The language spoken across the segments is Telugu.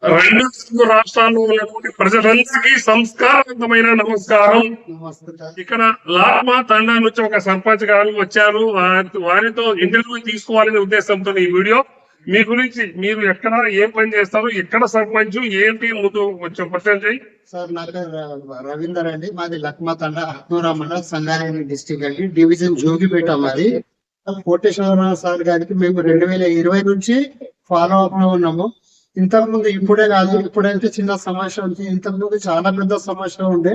రెండు రాష్ట్రాల్లో ఉన్నటువంటి ప్రజలందరికీ సంస్కారవంతమైన నమస్కారం. ఇక్కడ లాక్మా తండా నుంచి ఒక సర్పంచ్ గారు వచ్చారు. వారితో ఇంటర్వ్యూ తీసుకోవాలనే ఉద్దేశంతో ఈ వీడియో. మీ గురించి, మీరు ఎక్కడ ఏం పని చేస్తారు, ఎక్కడ సర్పంచ్, ఏంటి ముందు కొంచెం పరిచయం చేయి. సార్ నా పేరు రవీందర్ అండి. మాది లక్మా తండా హత్నూరా మండలం సంగారెడ్డి డిస్టిక్ అండి. డివిజన్ జోగిపేట. మాది కోటేశ్వర సార్ గారికి మేము 2020 నుంచి ఫాలో అప్ లో ఉన్నాము. ఇంతకు ముందు ఇప్పుడే కాదు, ఇప్పుడైతే చిన్న సమస్య ఉంది. ఇంతకు ముందు చాలా పెద్ద సమస్య ఉండే.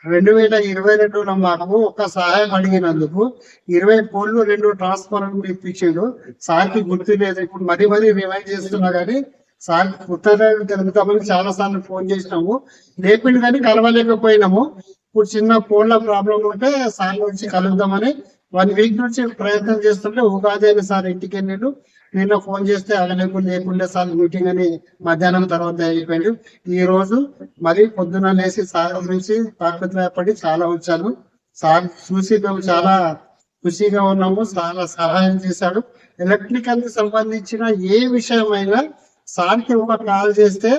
2022లో మాకు ఒక సహాయం అడిగినందుకు 20 పోల్లు 2 ట్రాన్స్ఫార్మర్లు ఇప్పించాడు. సార్కి గుర్తు లేదు. ఇప్పుడు మరీ రిమైండ్ చేస్తున్నా కానీ సార్ ఉత్తరాయణ తెలుగుతామని చాలా సార్లు ఫోన్ చేసినాము. లేపిండి కానీ కలవలేకపోయినాము. ఇప్పుడు చిన్న ఫోన్ల ప్రాబ్లం ఉంటే సార్ నుంచి కలుద్దామని 1 వీక్ నుంచి ప్రయత్నం చేస్తుంటే ఉగాది అని సార్ ఇంటికి వెళ్ళాడు. నిన్న ఫోన్ చేస్తే అవైలబుల్ లేకుండా సార్ మీటింగ్ అని మధ్యాహ్నం తర్వాత అయిపోయాడు. ఈ రోజు మరి పొద్దున లేసి సార్ గురించి తాపత్రయపడి చాలా వచ్చాను. సార్ చూసి మేము చాలా ఖుషిగా ఉన్నాము. చాలా సహాయం చేశాడు. ఎలక్ట్రికల్ కి సంబంధించిన ఏ విషయమైనా సార్కి ఒక కాల్ చేస్తే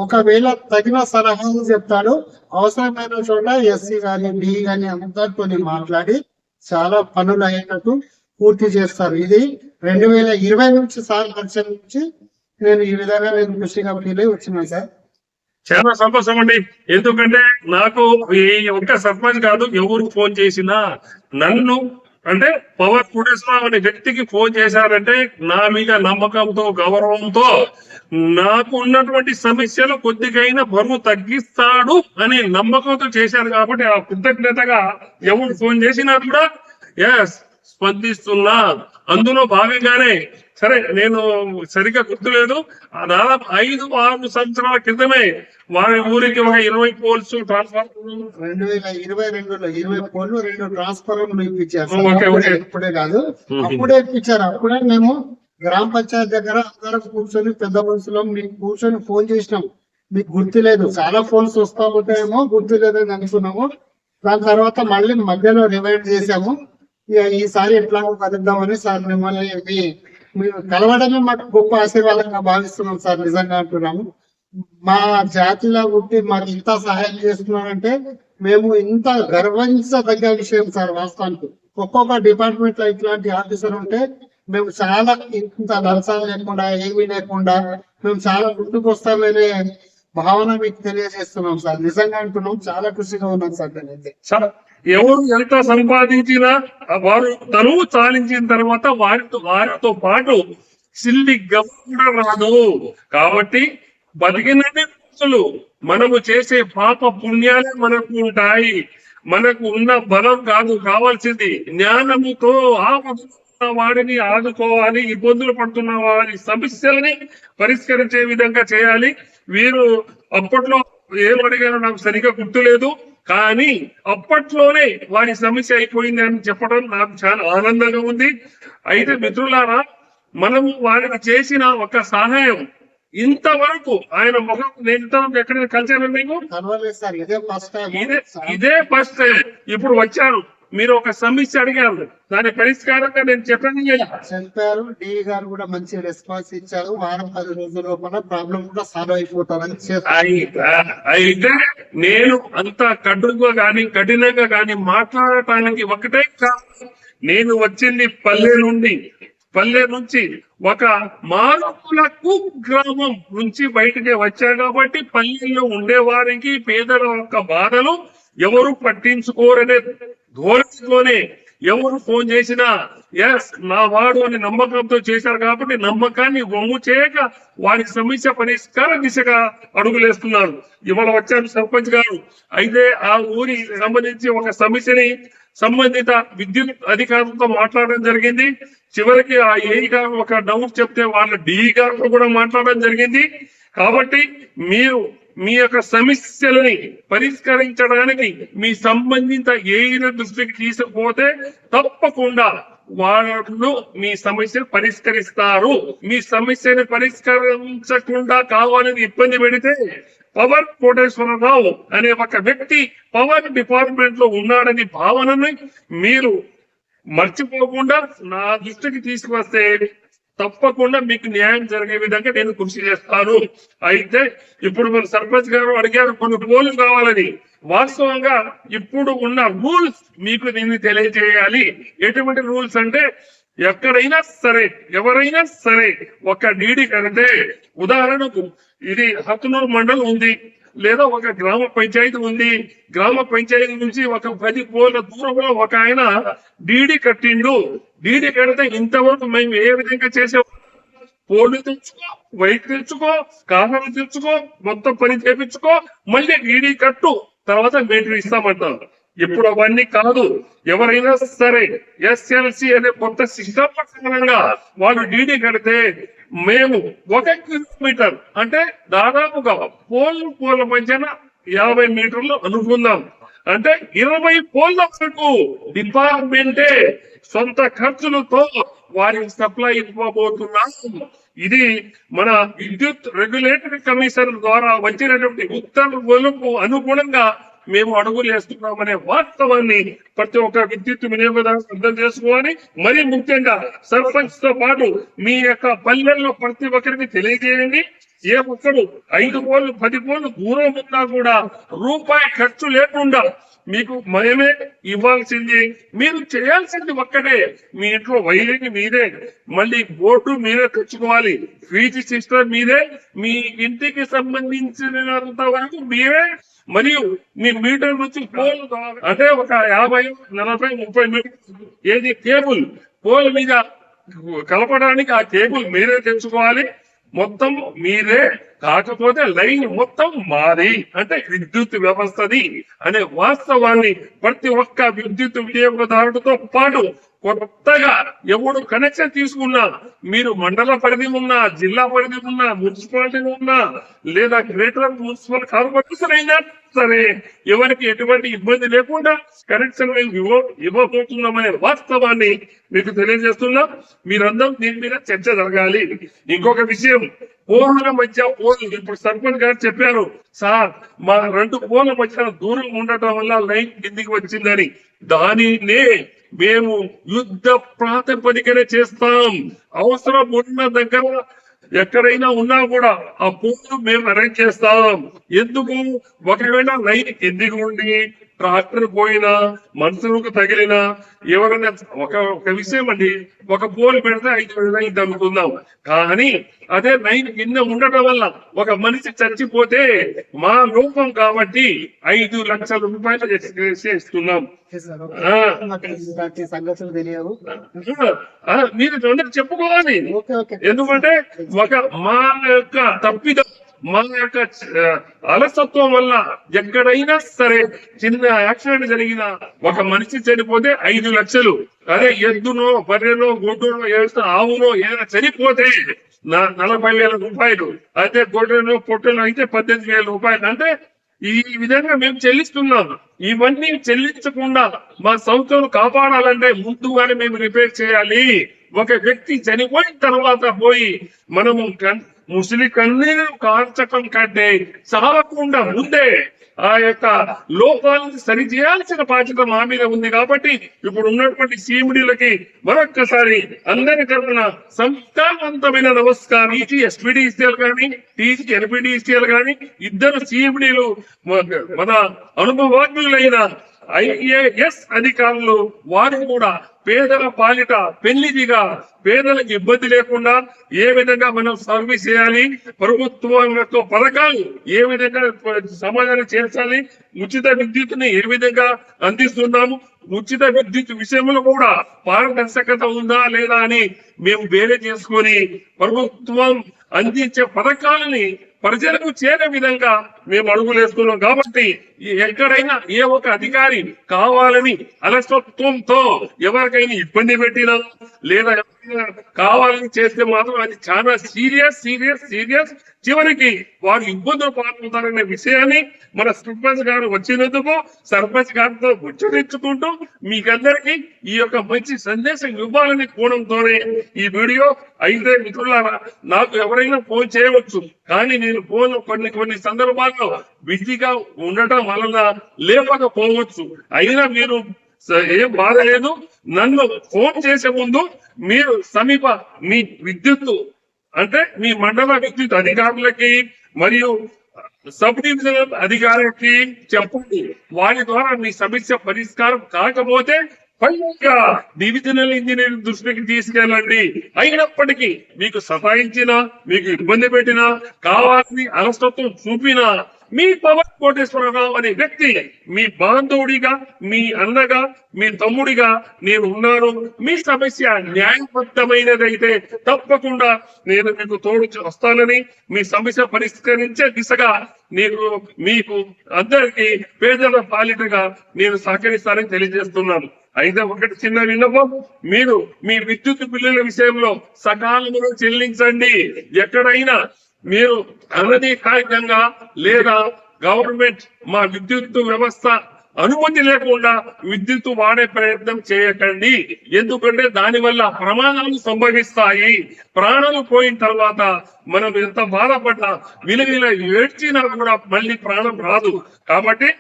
ఒకవేళ తగిన సలహాలు చెప్తాడు. అవసరమైన చోట ఎస్సీ గాని డి గాని అందరితో మాట్లాడి చాలా పనులు అయ్యేటట్టు పూర్తి చేస్తారు. ఇది 2020 నుంచి సార్ పరిచయం నుంచి నేను ఈ విధంగా ఖుషిగా ఫీల్ అయి వచ్చినాను సార్. చాలా సంతోషం అండి. ఎందుకంటే నాకు ఈ ఒక్క సర్పంచ్ కాదు, ఎవరు ఫోన్ చేసినా నన్ను అంటే పవర్ కోటేశ్వరరావు అనే వ్యక్తికి ఫోన్ చేశారంటే నా మీద నమ్మకంతో, గౌరవంతో, నాకు ఉన్నటువంటి సమస్యలు కొద్దిగైనా బరువు తగ్గిస్తాడు అనే నమ్మకంతో చేశారు. కాబట్టి ఆ కృతజ్ఞతగా ఎవరు ఫోన్ చేసినా కూడా స్పందిస్తున్నా. అందులో భాగంగానే సరే, నేను సరిగ్గా గుర్తులేదు, దాదాపు 5-6 సంవత్సరాల క్రితమే వారి ఊరికి ఒక 20 పోల్స్ ట్రాన్స్ఫార్మర్ 2022లో 20 పోల్లు 2 ట్రాన్స్ఫార్మర్లు ఇప్పించారు. ఇప్పుడే కాదు, అప్పుడే ఇప్పించారు. అప్పుడే మేము గ్రామ పంచాయతీ దగ్గర అందరం కూర్చొని పెద్ద మనుషులు మీకు కూర్చొని ఫోన్ చేసినాం. మీకు గుర్తు లేదు, చాలా ఫోన్స్ వస్తా ఉంటాయేమో, గుర్తు లేదని అనుకున్నాము. దాని తర్వాత మళ్ళీ మధ్యలో రిమైండ్ చేసాము. ఈసారి ఎట్లా కలుద్దామని సార్ మిమ్మల్ని మీరు కలవడమే మాకు గొప్ప ఆశీర్వాదంగా భావిస్తున్నాం సార్. నిజంగా అంటున్నాము. మా జాతిలో పుట్టి మాకు ఇంత సహాయం చేస్తున్నారంటే మేము ఇంత గర్వించదగ్గ విషయం సార్. వాస్తవానికి ఒక్కొక్క డిపార్ట్మెంట్ లో ఇట్లాంటి ఆఫీసర్ ఉంటే మేము చాలా ఇంత లంచాలు లేకుండా ఏమీ లేకుండా మేము చాలా ముందుకు వస్తామనే భావన మీకు తెలియజేస్తున్నాం సార్. నిజంగా అంటున్నాం, చాలా ఖుషిగా ఉన్నాం సార్. నేనైతే ఎవరు ఎంత సంపాదించినా వారు తనువు చాలించిన తర్వాత వారితో పాటు సిల్లి గవ్వ కూడా రాదు. కాబట్టి బతికినన్ని రోజులు మనము చేసే పాప పుణ్యాలే మనకు ఉంటాయి. మనకు ఉన్న బలం కాదు కావాల్సింది, జ్ఞానముతో ఆపద వాడిని ఆదుకోవాలి. ఇబ్బందులు పడుతున్న వారి సమస్యలని పరిష్కరించే విధంగా చేయాలి. వీరు అప్పట్లో ఏం అడిగారో నాకు సరిగా గుర్తులేదు, కానీ అప్పట్లోనే వారి సమస్య అయిపోయింది అని చెప్పడం నాకు చాలా ఆనందంగా ఉంది. అయితే మిత్రులారా, మనము వారికి చేసిన ఒక సహాయం ఇంతవరకు ఆయన ముఖం నేను ఇంతవరకు ఎక్కడ కలిసాను మీకు? ఇదే ఫస్ట్ టైం. ఇప్పుడు వచ్చారు, మీరు ఒక సమస్య అడిగారు, దాని పరిష్కారంగా నేను చెప్పారు. డి గారు కూడా మంచి రెస్పాన్స్ ఇచ్చారు. వారం 10 రోజుల లోపల ప్రాబ్లం కూడా సాల్వ్ అయిపోతారని. అయితే నేను అంత కఠినంగా గాని మాట్లాడటానికి ఒకటే కారణం, నేను వచ్చింది పల్లె నుంచి ఒక మారుమూల కుగ్రామం నుంచి బయటకే వచ్చా. కాబట్టి పల్లెల్లో ఉండే వారికి పేదల యొక్క బాధలు ఎవరు పట్టించుకోరనే ధోరణిలోనే ఎవరు ఫోన్ చేసినా నా వాడు అని నమ్మకంతో చేశారు. కాబట్టి నమ్మకాన్ని వమ్ము చేయక వారి సమస్య పరిష్కార దిశగా అడుగులేస్తున్నారు. ఇవాళ వచ్చారు సర్పంచ్ గారు. అయితే ఆ ఊరి సంబంధించి ఒక సమస్యని సంబంధిత విద్యుత్ అధికారులతో మాట్లాడడం జరిగింది. చివరికి ఆ ఏ గారు ఒక డౌట్ చెప్తే వాళ్ళ డి గారితో కూడా మాట్లాడడం జరిగింది. కాబట్టి మీరు మీ యొక్క సమస్యలని పరిష్కరించడానికి మీ సంబంధిత ఏ దృష్టికి తీసుకుపోతే తప్పకుండా వాళ్ళు మీ సమస్యను పరిష్కరిస్తారు. మీ సమస్యను పరిష్కరించకుండా కావాలని ఇబ్బంది పెడితే పవర్ కోటేశ్వరరావు అనే ఒక వ్యక్తి పవర్ డిపార్ట్మెంట్ లో ఉన్నాడని భావనని మీరు మర్చిపోకుండా నా దృష్టికి తీసుకువస్తే తప్పకుండా మీకు న్యాయం జరిగే విధంగా నేను కృషి చేస్తాను. అయితే ఇప్పుడు మన సర్పంచ్ గారు అడిగారు కొన్ని పోలు కావాలని. వాస్తవంగా ఇప్పుడు ఉన్న రూల్స్ మీకు నేను తెలియజేయాలి. ఎటువంటి రూల్స్ అంటే, ఎక్కడైనా సరే ఎవరైనా సరే ఒక డీడీ కడితే, ఉదాహరణకు ఇది హత్నూరు మండలం ఉంది, లేదా ఒక గ్రామ పంచాయతీ ఉంది. గ్రామ పంచాయతీ నుంచి ఒక 10 పోల దూరంలో ఒక ఆయన డీడీ కట్టిండు. డీడీ కడితే ఇంతవరకు మేము ఏ విధంగా చేసే, పోలు తెచ్చుకో, వైట్ తెచ్చుకో, కారణం తెచ్చుకో, మొత్తం పని చేపించుకో, మళ్ళీ డీడీ కట్టు, తర్వాత మెటీరియల్ ఇస్తామంటాం. ఇప్పుడు అవన్నీ కాదు. ఎవరైనా సరే ఎస్ఎల్సి అనే కొత్త సిస్టమ్ ప్రకారంగా వాళ్ళు డీడీ కడితే మేము 1 కిలోమీటర్ అంటే దాదాపుగా పోల మధ్యన 50 మీటర్లు అనుకుందాం. అంటే 20 పోల్ల వరకు డిపార్ట్మెంటే సొంత ఖర్చులతో వారికి సప్లై ఇవ్వబోతున్నాం. ఇది మన విద్యుత్ రెగ్యులేటరీ కమిషన్ ద్వారా వచ్చినటువంటి ఉత్తర్వులకు అనుగుణంగా మేము అడుగులు వేస్తున్నామనే వాస్తవాన్ని ప్రతి ఒక్క విద్యుత్ వినియోగదారు అర్థం చేసుకోవాలి. మరి ముఖ్యంగా సర్పంచ్ తో పాటు మీ యొక్క పల్లెల్లో ప్రతి ఒక్కరికి తెలియజేయండి. ఏ ఒక్కరు 5 పోలు 10 పోలు దూరం ఉన్నా కూడా రూపాయి ఖర్చు లేకుండా మీకు మేమే ఇవ్వాల్సింది. మీరు చేయాల్సింది ఒక్కటే, మీ ఇంట్లో వైరింగ్ మీదే, మళ్ళీ బోర్డు మీరే తెచ్చుకోవాలి, ఫీజు సిస్టమ్ మీదే, మీ ఇంటికి సంబంధించినంత వరకు మీరే, మరియు మీ మీటర్ నుంచి పోల్ అంటే ఒక 50, 40, 30 మీటర్ ఏది కేబుల్ పోల్ మీద కలపడానికి ఆ కేబుల్ మీరే తెచ్చుకోవాలి. మొత్తం మీరే, కాకపోతే లైన్ మొత్తం మాది, అంటే విద్యుత్ వ్యవస్థది అనే వాస్తవాన్ని ప్రతి ఒక్క విద్యుత్ వినియోగదారుడితో పాటు కొత్తగా ఎవడు కనెక్షన్ తీసుకున్నా, మీరు మండల పరిధి ఉన్నా, జిల్లా పరిధి ఉన్నా, మున్సిపాలిటీ ఉన్నా, లేదా గ్రేటర్ మున్సిపల్ కార్పొరేషన్ అయినా సరే ఎవరికి ఎటువంటి ఇబ్బంది లేకుండా కనెక్షన్ ఇవ్వబోతున్నామనే వాస్తవాన్ని మీకు తెలియజేస్తున్నాం. మీరందరూ దీని మీద చర్చ జరగాలి. ఇంకొక విషయం, పోల మధ్య పోలు, ఇప్పుడు సర్పంచ్ గారు చెప్పారు, సార్ మా 2 పోల మధ్య దూరం ఉండటం వల్ల లైన్ కిందికి వచ్చిందని. దానినే మేము యుద్ధ ప్రాతిపదికన చేస్తాం. అవసరం ఉన్న దగ్గర ఎక్కడైనా ఉన్నా కూడా ఆ పోలు మేము అరేంజ్ చేస్తాం. ఎందుకు, ఒకవేళ లైన్ కిందికి ఉండి ట్రాక్టర్ పోయినా, మనుషులకు తగిలినా, ఎవరైనా ఒక విషయం అండి, ఒక పోల్ పెడితే 5,000 అయింది అనుకుందాం. కానీ అదే లైన్ కింద ఉండటం వల్ల ఒక మనిషి చచ్చిపోతే మా లోపం కాబట్టి 5 లక్షల రూపాయలు చేస్తున్నాం. సంగతులు తెలియవు, మీరు అందరూ చెప్పుకోవాలి. ఎందుకంటే మా యొక్క తప్పిదం, మా యొక్క అలసత్వం వల్ల ఎక్కడైనా సరే చిన్న యాక్సిడెంట్ జరిగిన, ఒక మనిషి చనిపోతే 5 లక్షలు. అదే ఎద్దునో, బర్రెనో, గొడ్డునో, ఆవునో ఏదైనా చనిపోతే 40,000 రూపాయలు. అయితే గొడ్డనో పొట్టనో అయితే 18,000 రూపాయలు. అంటే ఈ విధంగా మేము చెల్లిస్తున్నాం. ఇవన్నీ చెల్లించకుండా మా సంస్థను కాపాడాలంటే ముందుగానే మేము రిపేర్ చేయాలి. ఒక వ్యక్తి చనిపోయిన తర్వాత పోయి మనము ముసలి కన్నీరు కార్చకం కంటే చాలకుండా ముందే ఆ యొక్క లోపాలను సరి చేయాల్సిన బాధ్యత మా మీద ఉంది. కాబట్టి ఇప్పుడు ఉన్నటువంటి సీఎండీలకి మరొక్కసారి అందరి తరఫున సంస్థానవంతమైన నమస్కారం. ఎస్పీడీసీఎల్ కానీ, ఎన్పీడీసీఎల్ కానీ, 2 సీఎండీలు మన అనుభవజ్ఞులైన IAS అధికారులు, వారు కూడా పేదల పాలిట పెళ్లిదిగా పేదలకు ఇబ్బంది లేకుండా ఏ విధంగా మనం సర్వీస్ చేయాలి, ప్రభుత్వం యొక్క పథకాలు ఏ విధంగా సమాధానం చేర్చాలి, ఉచిత విద్యుత్తుని ఏ విధంగా అందిస్తున్నాము, ఉచిత విద్యుత్ విషయంలో కూడా పారదర్శకత ఉందా లేదా అని మేము వేరే చేసుకొని ప్రభుత్వం అందించే పథకాలని ప్రజలకు చేరే విధంగా మేము అడుగులేస్తున్నాం. కాబట్టి ఎక్కడైనా ఏ ఒక అధికారి కావాలని అలసత్వంతో ఎవరికైనా ఇబ్బంది పెట్టినా లేదా కావాలని చేస్తే మాత్రం అది చాలా సీరియస్. చివరికి వారు ఇబ్బందులు పాల్గొంటారనే విషయాన్ని మన సర్పంచ్ గారు వచ్చినందుకు సర్పంచ్ గారితో ముచ్చరించుకుంటూ మీకందరికీ ఈ యొక్క మంచి సందేశం ఇవ్వాలని కోణంతోనే ఈ వీడియో. అయితే మిత్రులారా, నాకు ఎవరైనా ఫోన్ చేయవచ్చు, కానీ నేను ఫోన్ కొన్ని సందర్భాల్లో బిజీగా ఉండటం వలన లేకపోవచ్చు. అయినా మీరు ఏం బాధ లేదు. నన్ను ఫోన్ చేసే ముందు మీరు సమీప మీ విద్యుత్ అంటే మీ మండల విద్యుత్ అధికారులకి మరియు సబ్ డివిజనల్ అధికారులకి చెప్పండి. వారి ద్వారా మీ సమస్య పరిష్కారం కాకపోతే పైగా డివిజనల్ ఇంజనీర్ దృష్టికి తీసుకెళ్ళండి. అయినప్పటికీ మీకు సతాయించినా, మీకు ఇబ్బంది పెట్టినా, కావాలని అలసత్వం చూపినా మీ పవన్ కోటేశ్వరరావు అనే వ్యక్తి మీ బాంధవుడిగా, మీ అన్నగా, మీ తమ్ముడిగా నేను ఉన్నాను. మీ సమస్య న్యాయబద్ధమైనదైతే తప్పకుండా నేను మీకు తోడు వస్తానని, మీ సమస్య పరిష్కరించే దిశగా మీకు అందరికీ పేదల పాలిటగా నేను సహకరిస్తానని తెలియజేస్తున్నాను. అయితే ఒకటి చిన్న విన్నపం, మీరు మీ విద్యుత్ బిల్లుల విషయంలో సకాలంలో చెల్లించండి. ఎక్కడైనా మీరు అనధికారికంగా లేదా గవర్నమెంట్ మా విద్యుత్ వ్యవస్థ అనుమతి లేకుండా విద్యుత్ వాడే ప్రయత్నం చేయకండి. ఎందుకంటే దానివల్ల ప్రమాదాలు సంభవిస్తాయి. ప్రాణాలు పోయిన తర్వాత మనం ఎంత బాధపడ్డా, విలువిల ఏడ్చినా కూడా మళ్ళీ ప్రాణం రాదు. కాబట్టి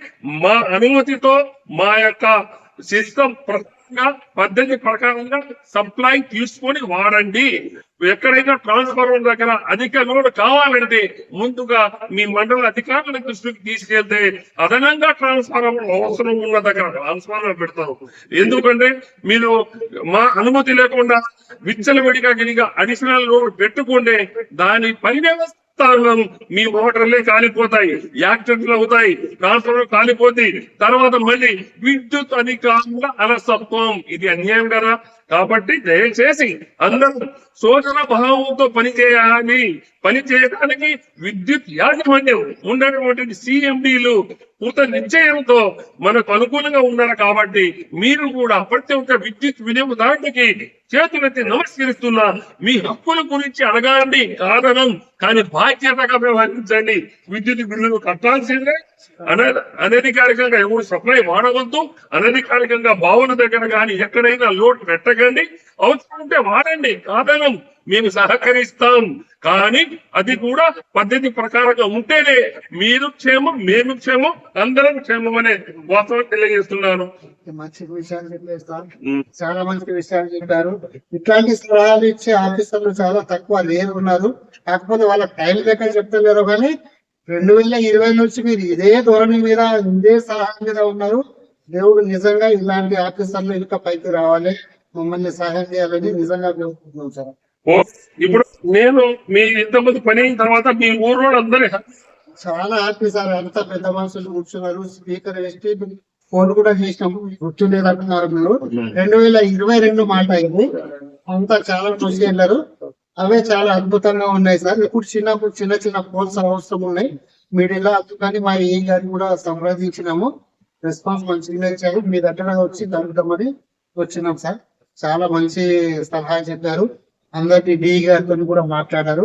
మా అనుమతితో మా యొక్క సిస్టమ్ పద్ధతి ప్రకారంగా సప్లై తీసుకొని వాడండి. ఎక్కడైనా ట్రాన్స్ఫార్మర్ దగ్గర అధిక లోడ్ కావాలంటే ముందుగా మీ మండల అధికారుల దృష్టికి తీసుకెళ్తే అదనంగా ట్రాన్స్ఫార్మర్ అవసరం ఉన్న దగ్గర ట్రాన్స్ఫార్మర్ పెడతారు. ఎందుకంటే మీరు మా అనుమతి లేకుండా విచ్చలవిడిగా గిరిగా అడిషనల్ లోడ్ పెట్టుకుంటే దాని పరివ్యవస్థ మీ మోటార్లే కాలిపోతాయి, యాక్సిడెంట్లు అవుతాయి, ట్రాన్స్ఫార్మర్ కాలిపోతాయి. తర్వాత మళ్ళీ విద్యుత్ అధికారుల అలసత్వం, ఇది అన్యాయం కదా. కాబట్టి దయచేసి అందరూ సోదర భావంతో పనిచేయాలి. పని చేయడానికి విద్యుత్ యాజమాన్యం ఉన్నటువంటి సిఎండిలు పూర్త నిశ్చయంతో మనకు అనుకూలంగా ఉన్నారు. కాబట్టి మీరు కూడా ప్రతి ఒక్క విద్యుత్ వినియోగదారుడికి చేతులెత్తి నమస్కరిస్తున్నా. మీ హక్కుల గురించి అడగండి కారణం, కానీ బాధ్యతగా వ్యవహరించండి. విద్యుత్ బిల్లులు కట్టాల్సిందే. అనధికారికంగా ఎవరు సప్లై వాడవద్దు. అనధికారికంగా భావన దగ్గర కానీ ఎక్కడైనా లోడ్ పెట్టకండి. అవసరం ఉంటే వాడండి, కారణం మేము సహకరిస్తాం. కానీ అది కూడా పద్ధతి ప్రకారంగా ఉంటేనే మీరు క్షేమం, మేము క్షేమం, అందరం క్షేమం అనే వాస్తవం తెలియజేస్తున్నాను. మంచి విషయాలు చెప్పేస్తారు, చాలా మంచి విషయాలు చెప్పారు. ఇట్లాంటి సలహాలు ఇచ్చే ఆఫీసర్లు చాలా తక్కువ లేరు ఉన్నారు. కాకపోతే వాళ్ళ టైం లేక చెప్తలేరు. కానీ 2020 నుంచి మీరు ఇదే ధోరణి మీద, ఇదే సలహా మీద ఉన్నారు. దేవుడు నిజంగా ఇలాంటి ఆఫీసర్లు ఇంకా పైకి రావాలి, మమ్మల్ని సహాయం చేయాలని నిజంగా కోరుకుంటున్నాం సార్. ఇప్పుడు నేను మీ ఇంతమంది పని అయిన తర్వాత మీ ఊరు అందరూ చాలా హ్యాపీ సార్. అంతా పెద్ద మనుషులు కూర్చున్నారు, స్పీకర్ వేసి ఫోన్ కూడా చేసినాము. గుర్తులేదంటున్నారు మీరు. 2022 మాట అయింది. అంతా చాలా కృషి వెళ్ళారు. అవే చాలా అద్భుతంగా ఉన్నాయి సార్. ఇప్పుడు చిన్న చిన్న పోల్స్ అవసరం ఉన్నాయి మీడియాలో. అందుకని మా ఏ గారిని కూడా సంప్రదించినాము. రెస్పాన్స్ మంచిగా ఇచ్చారు. మీ దగ్గర వచ్చి జరుగుతామని వచ్చినాం సార్. చాలా మంచి సలహా చెప్పారు. అందరికి డి గారితో కూడా మాట్లాడారు.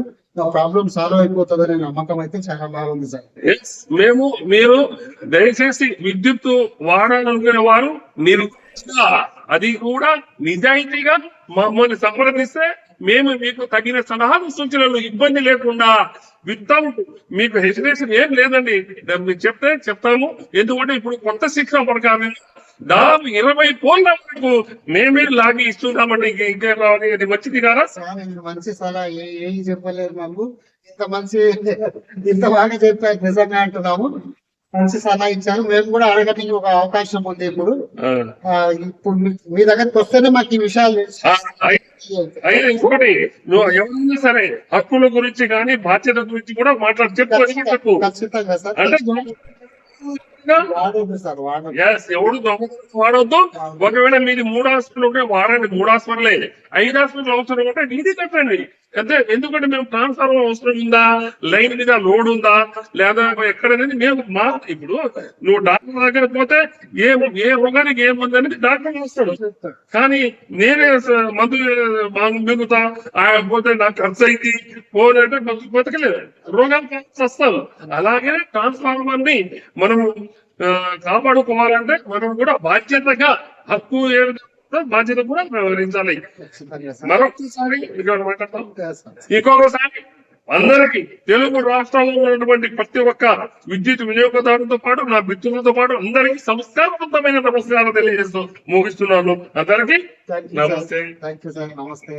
ప్రాబ్లం సాల్వ్ అయిపోతుందనే నమ్మకం అయితే చాలా బాగుంది సార్. మీరు దయచేసి విద్యుత్ వాడాలనుకునే వారు అది కూడా నిజాయితీగా మమ్మల్ని సంప్రదిస్తే మేము మీకు తగిన సలహాలు, సూచనలు ఇబ్బంది లేకుండా వితౌట్ మీకు హెసిటేషన్ ఏం లేదండి. మీకు చెప్తాము. ఎందుకంటే ఇప్పుడు కొత్త శిక్షణ ప్రకారం దాదాపు 20 కోట్ల వరకు మేమే లాగి ఇస్తున్నామండి. ఇంకా అది వచ్చింది కదా. మంచి సలహా ఏం చెప్పలేదు మాకు. ఇంత బాగా చెప్పారు, నిజంగా అంటున్నాము. మంచి సలహా ఇచ్చారు. మేము కూడా అడగడానికి ఒక అవకాశం ఉంది. ఇప్పుడు మీ దగ్గరికి వస్తేనే మాకు ఈ విషయాలు అయినా ఇంకోటి, నువ్వు ఎవరైనా సరే హక్కుల గురించి కానీ బాధ్యత గురించి కూడా చెప్పు. ఖచ్చితంగా సార్. అంటే ఎవడు వాడొద్దు. ఒకవేళ మీది 3 హాస్పిటల్ ఉంటే వాడండి, 3 హాస్పిటలే. 5 హాస్పిటల్ అవసరం ఉంటే నీది కట్టండి. అంతే. ఎందుకంటే మేము ట్రాన్స్ఫార్మర్ అవసరం ఉందా, లైన్ మీద లోడ్ ఉందా లేదా ఎక్కడనేది మేము ఇప్పుడు నువ్వు డాక్టర్ దగ్గర పోతే ఏ రోగానికి ఏ మందు అనేది డాక్టర్ వస్తాడు. కానీ నేనే మందు మిగుతా పోతే నాకు ఖర్చు అయింది పోనంటే బతకలేదు, రోగాలు వస్తాను. అలాగే ట్రాన్స్ఫార్మర్ ని మనం కాపాడుకోవాలంటే మనం కూడా బాధ్యతగా హక్కు బాధ్యత కూడా వ్యవహరించాలి. మరొకసారి ఇంకొకసారి అందరికీ తెలుగు రాష్ట్రాల్లో ఉన్నటువంటి ప్రతి ఒక్క విద్యుత్ వినియోగదారులతో పాటు నా మిత్రులతో పాటు అందరికీ సంస్కారవంతమైన నమస్కారం తెలియజేస్తూ ముగిస్తున్నాను. అందరికీ థ్యాంక్ యూ నమస్తే. సార్, నమస్తే.